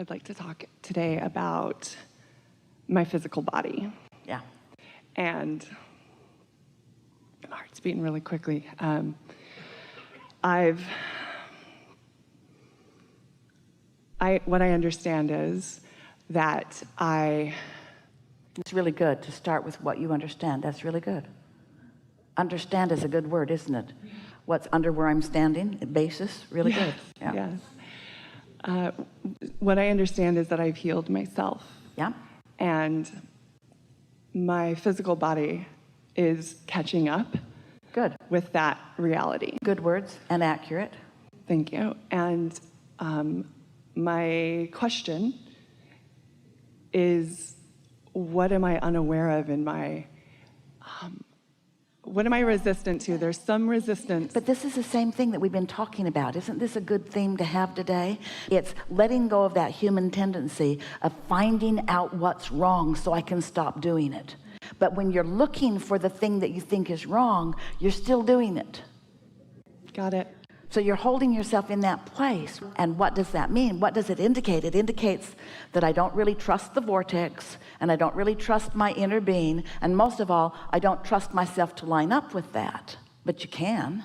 I'd like to talk today about my physical body. Yeah. And my heart's beating really quickly. What I understand is that It's really good to start with what you understand. That's really good. Understand is a good word, isn't it? What's under where I'm standing, basis, really good. Yeah. Yes. What I understand is that I've healed myself. Yeah. And my physical body is catching up. Good. With that reality. Good words and accurate. Thank you. And my question is, what am I unaware of in my, what am I resistant to? There's some resistance. But this is the same thing that we've been talking about. Isn't this a good theme to have today? It's letting go of that human tendency of finding out what's wrong so I can stop doing it. But when you're looking for the thing that you think is wrong, you're still doing it. Got it. So you're holding yourself in that place. And what does that mean? What does it indicate? It indicates that I don't really trust the vortex, and I don't really trust my inner being, and most of all, I don't trust myself to line up with that. But you can.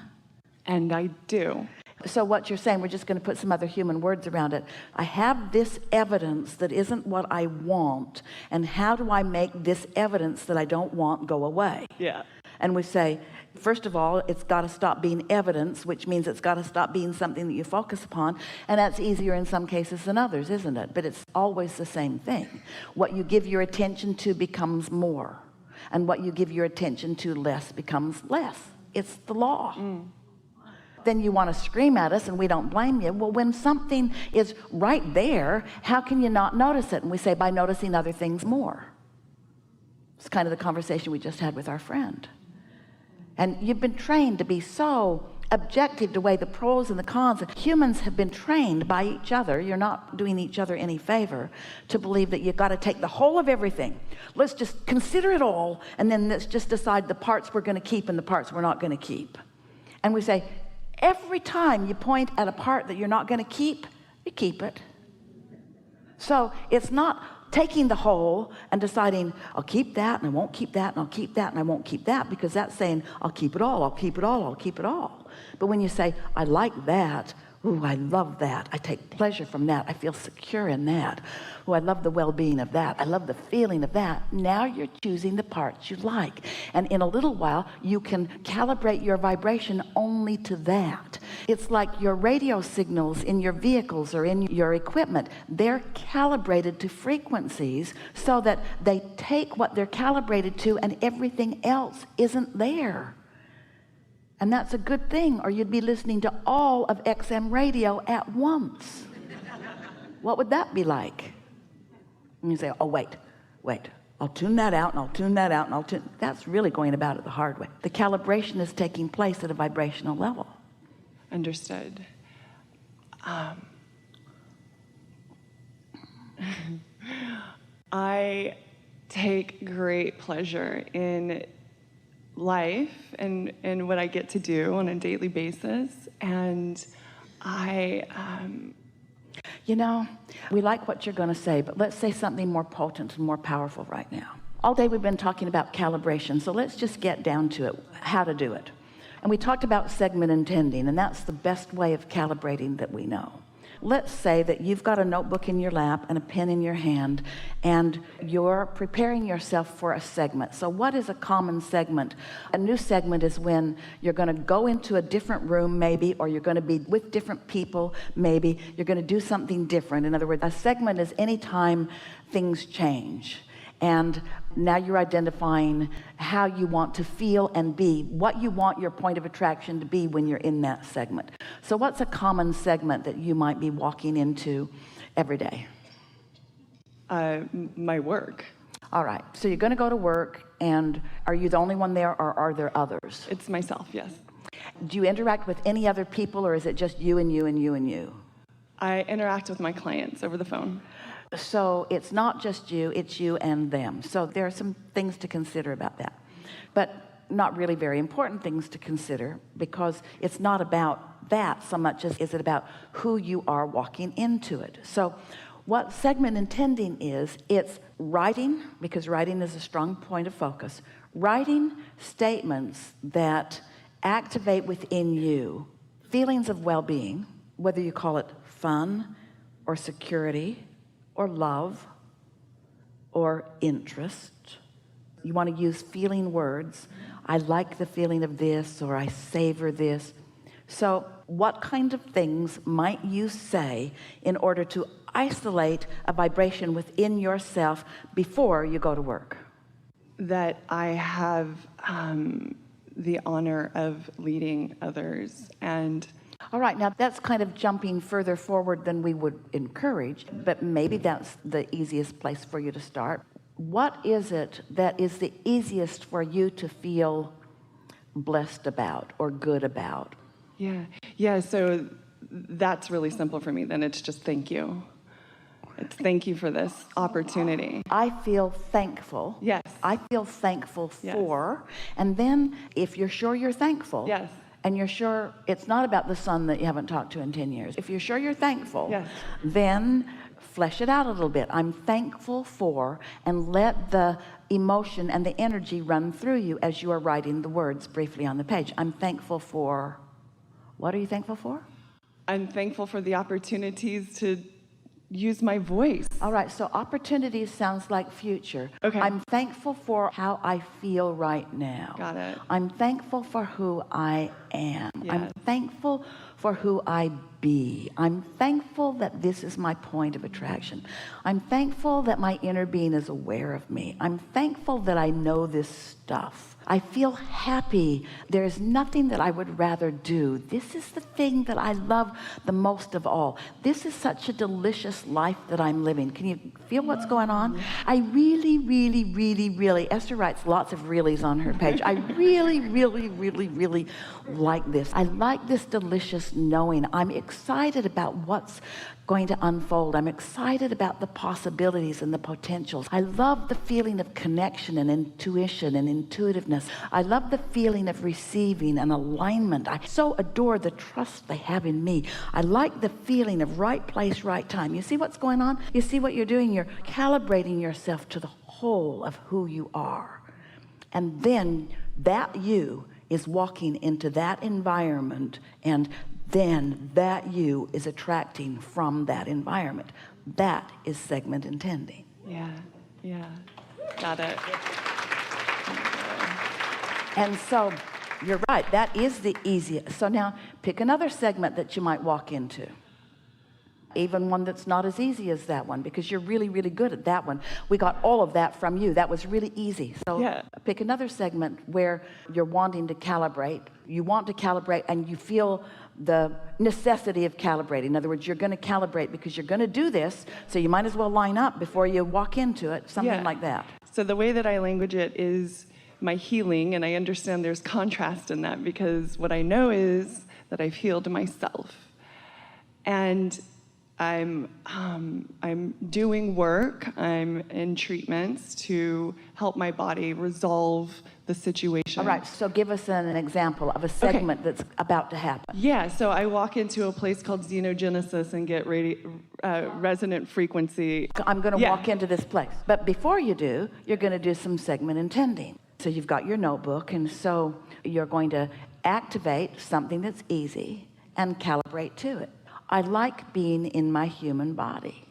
And I do. So what you're saying, we're just going to put some other human words around it. I have this evidence that isn't what I want, and how do I make this evidence that I don't want go away? Yeah. And we say, first of all, it's got to stop being evidence, which means it's got to stop being something that you focus upon. And that's easier in some cases than others, isn't it? But it's always the same thing. What you give your attention to becomes more. And what you give your attention to less becomes less. It's the law. Then you want to scream at us, and we don't blame you. Well, when something is right there, how can you not notice it? And we say, by noticing other things more. It's kind of the conversation we just had with our friend. And you've been trained to be so objective to weigh the pros and the cons. Humans have been trained by each other. You're not doing each other any favor to believe that you've got to take the whole of everything. Let's just consider it all, and then let's just decide the parts we're going to keep and the parts we're not going to keep. And we say, every time you point at a part that you're not going to keep, you keep it. So it's not taking the whole and deciding, I'll keep that and I won't keep that, and I'll keep that and I won't keep that, because that's saying, I'll keep it all, I'll keep it all, I'll keep it all. But when you say, I like that, ooh, I love that, I take pleasure from that, I feel secure in that, ooh, I love the well-being of that, I love the feeling of that, now you're choosing the parts you like. And in a little while, you can calibrate your vibration only to that. It's like your radio signals in your vehicles or in your equipment. They're calibrated to frequencies so that they take what they're calibrated to, and everything else isn't there. And that's a good thing, or you'd be listening to all of XM radio at once. What would that be like? And you say, oh, wait, I'll tune that out, and I'll tune that out, and I'll tune. That's really going about it the hard way. The calibration is taking place at a vibrational level. Understood. I take great pleasure in life and what I get to do on a daily basis. And you know, we like what you're going to say, but let's say something more potent and more powerful right now. All day we've been talking about calibration, so let's just get down to it, how to do it. And we talked about segment intending, and that's the best way of calibrating that we know. Let's say that you've got a notebook in your lap and a pen in your hand, and you're preparing yourself for a segment. So what is a common segment? A new segment is when you're going to go into a different room maybe, or you're going to be with different people maybe. You're going to do something different. In other words, a segment is any time things change. And now you're identifying how you want to feel and be, what you want your point of attraction to be when you're in that segment. So what's a common segment that you might be walking into every day? My work. All right. So you're going to go to work, and are you the only one there, or are there others? It's myself, yes. Do you interact with any other people, or is it just you and you and you and you? I interact with my clients over the phone. So it's not just you, it's you and them. So there are some things to consider about that, but not really very important things to consider, because it's not about that so much as is it about who you are walking into it. So what segment intending is, it's writing, because writing is a strong point of focus, writing statements that activate within you feelings of well-being, whether you call it fun or security or love or interest. You want to use feeling words. I like the feeling of this, or I savor this. So what kind of things might you say in order to isolate a vibration within yourself before you go to work? That I have the honor of leading others. And all right, now that's kind of jumping further forward than we would encourage, but maybe that's the easiest place for you to start. What is it that is the easiest for you to feel blessed about or good about? Yeah, so that's really simple for me. Then it's just thank you. It's thank you for this opportunity. I feel thankful. Yes. I feel thankful Yes. for. And then if you're sure you're thankful. Yes. And you're sure it's not about the son that you haven't talked to in 10 years. If you're sure you're thankful, yes, then flesh it out a little bit. I'm thankful for, and let the emotion and the energy run through you as you are writing the words briefly on the page. I'm thankful for, what are you thankful for? I'm thankful for the opportunities to use my voice. All right, so opportunities sounds like future. Okay. I'm thankful for how I feel right now. Got it. I'm thankful for who I am. Yes. I'm thankful for who I be. I'm thankful that this is my point of attraction. I'm thankful that my inner being is aware of me. I'm thankful that I know this stuff. I feel happy. There is nothing that I would rather do. This is the thing that I love the most of all. This is such a delicious life that I'm living. Can you feel what's going on? I really, really, really, really, Esther writes lots of reallys on her page. I really, really, really, really like this. I like this delicious knowing. I'm excited about what's going to unfold. I'm excited about the possibilities and the potentials. I love the feeling of connection and intuition and intuitiveness. I love the feeling of receiving and alignment. I so adore the trust they have in me. I like the feeling of right place, right time. You see what's going on? You see what you're doing? You're calibrating yourself to the whole of who you are. And then that you is walking into that environment, and then that you is attracting from that environment. That is segment intending. Yeah, got it. And so you're right, that is the easiest. So now pick another segment that you might walk into. Even one that's not as easy as that one, because you're really, really good at that one. We got all of that from you. That was really easy. So pick another segment where you're wanting to calibrate. You want to calibrate and you feel the necessity of calibrating. In other words, you're going to calibrate because you're going to do this, so you might as well line up before you walk into it, something like that. So the way that I language it is my healing, and I understand there's contrast in that, because what I know is that I've healed myself. And I'm doing work, I'm in treatments to help my body resolve the situation. All right, so give us an example of a segment that's about to happen. Yeah, so I walk into a place called Xenogenesis and get resonant frequency. I'm going to walk into this place. But before you do, you're going to do some segment intending. So you've got your notebook, and so you're going to activate something that's easy and calibrate to it. I like being in my human body.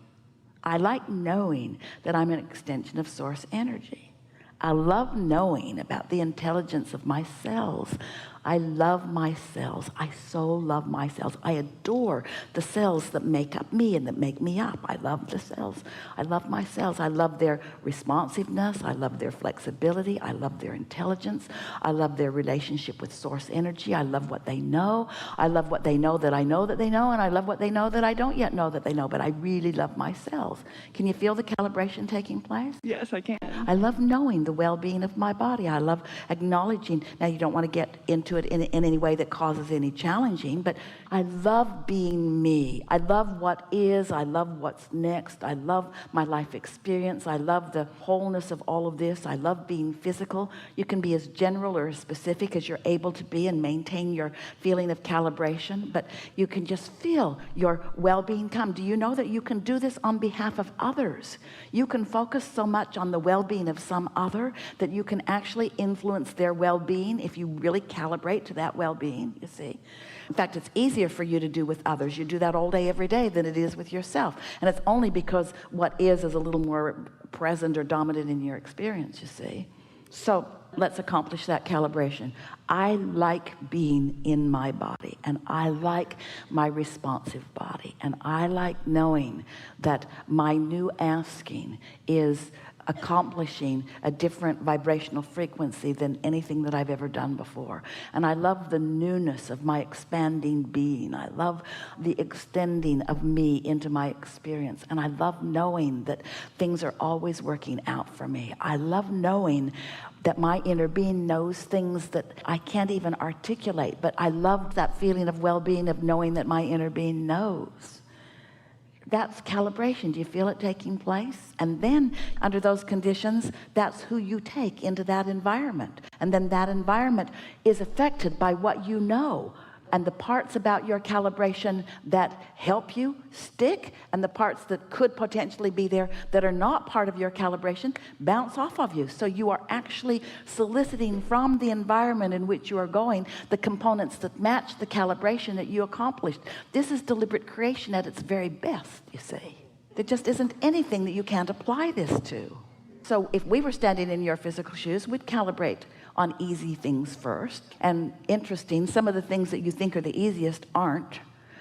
I like knowing that I'm an extension of source energy. I love knowing about the intelligence of my cells. I love my cells. I so love my cells. I adore the cells that make up me and that make me up. I love the cells. I love my cells. I love their responsiveness. I love their flexibility. I love their intelligence. I love their relationship with source energy. I love what they know. I love what they know that I know that they know, and I love what they know that I don't yet know that they know, but I really love my cells. Can you feel the calibration taking place? Yes, I can. I love knowing the well-being of my body. I love acknowledging. Now, you don't want to get into to it in any way that causes any challenging, but I love being me. I love what is. I love what's next. I love my life experience. I love the wholeness of all of this. I love being physical. You can be as general or as specific as you're able to be and maintain your feeling of calibration, but you can just feel your well-being come. Do you know that you can do this on behalf of others? You can focus so much on the well-being of some other that you can actually influence their well-being if you really calibrate to that well-being, you see. In fact, it's easier for you to do with others. You do that all day, every day, than it is with yourself. And it's only because what is a little more present or dominant in your experience, you see. So let's accomplish that calibration. I like being in my body, and I like my responsive body, and I like knowing that my new asking is accomplishing a different vibrational frequency than anything that I've ever done before. And I love the newness of my expanding being. I love the extending of me into my experience. And I love knowing that things are always working out for me. I love knowing that my inner being knows things that I can't even articulate, but I love that feeling of well-being, of knowing that my inner being knows. That's calibration. Do you feel it taking place? And then under those conditions, that's who you take into that environment. And then that environment is affected by what you know. And the parts about your calibration that help you stick, and the parts that could potentially be there that are not part of your calibration bounce off of you. So you are actually soliciting from the environment in which you are going the components that match the calibration that you accomplished. This is deliberate creation at its very best, you see. There just isn't anything that you can't apply this to. So if we were standing in your physical shoes, we'd calibrate on easy things first. And interesting, some of the things that you think are the easiest aren't.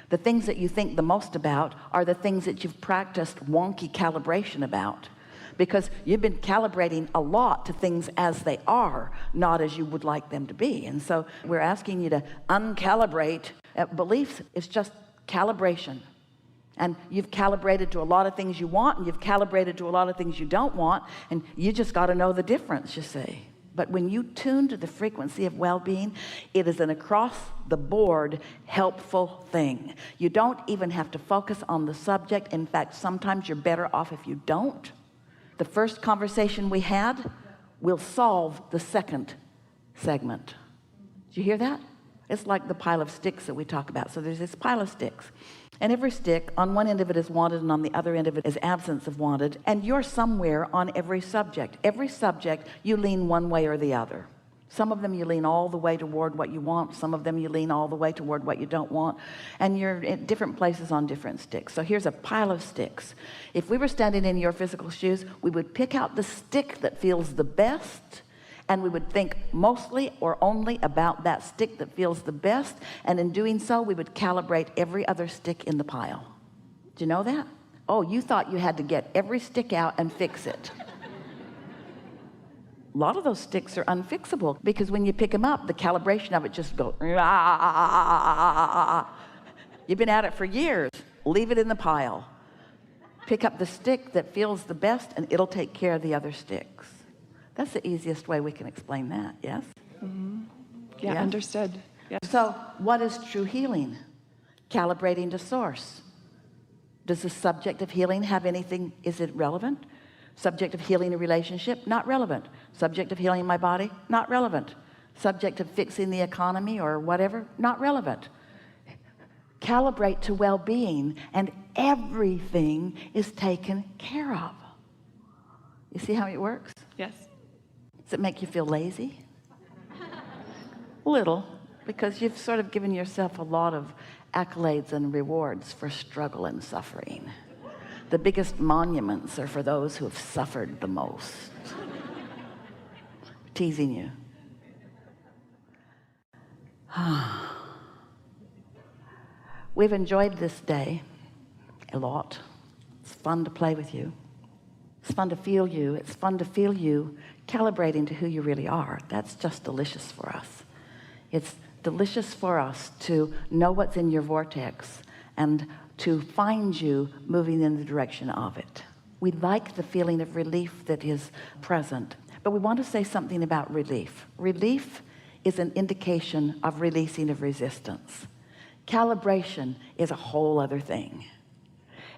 The things that you think the most about are the things that you've practiced wonky calibration about, because you've been calibrating a lot to things as they are, not as you would like them to be. And so we're asking you to uncalibrate. Beliefs is just calibration. And you've calibrated to a lot of things you want, and you've calibrated to a lot of things you don't want, and you just got to know the difference, you see. But when you tune to the frequency of well-being, it is an across-the-board helpful thing. You don't even have to focus on the subject. In fact, sometimes you're better off if you don't. The first conversation we had will solve the second segment. Did you hear that? It's like the pile of sticks that we talk about. So there's this pile of sticks. And every stick, on one end of it is wanted, and on the other end of it is absence of wanted. And you're somewhere on every subject. Every subject, you lean one way or the other. Some of them you lean all the way toward what you want. Some of them you lean all the way toward what you don't want. And you're in different places on different sticks. So here's a pile of sticks. If we were standing in your physical shoes, we would pick out the stick that feels the best, and we would think mostly or only about that stick that feels the best. And in doing so, we would calibrate every other stick in the pile. Do you know that? Oh, you thought you had to get every stick out and fix it. A lot of those sticks are unfixable, because when you pick them up, the calibration of it just goes. You've been at it for years. Leave it in the pile. Pick up the stick that feels the best, and it'll take care of the other sticks. That's the easiest way we can explain that, yes? Mm-hmm. Yeah, yes? Understood. Yes. So what is true healing? Calibrating to source. Does the subject of healing have anything? Is it relevant? Subject of healing a relationship? Not relevant. Subject of healing my body? Not relevant. Subject of fixing the economy or whatever? Not relevant. Calibrate to well-being, and everything is taken care of. You see how it works? Yes. Does it make you feel lazy? Little, because you've sort of given yourself a lot of accolades and rewards for struggle and suffering. The biggest monuments are for those who have suffered the most. Teasing you. We've enjoyed this day a lot. It's fun to play with you. It's fun to feel you. It's fun to feel you calibrating to who you really are. That's just delicious for us. It's delicious for us to know what's in your vortex and to find you moving in the direction of it. We like the feeling of relief that is present, but we want to say something about relief. Relief is an indication of releasing of resistance. Calibration is a whole other thing.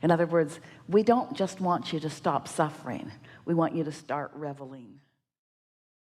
In other words, we don't just want you to stop suffering. We want you to start reveling.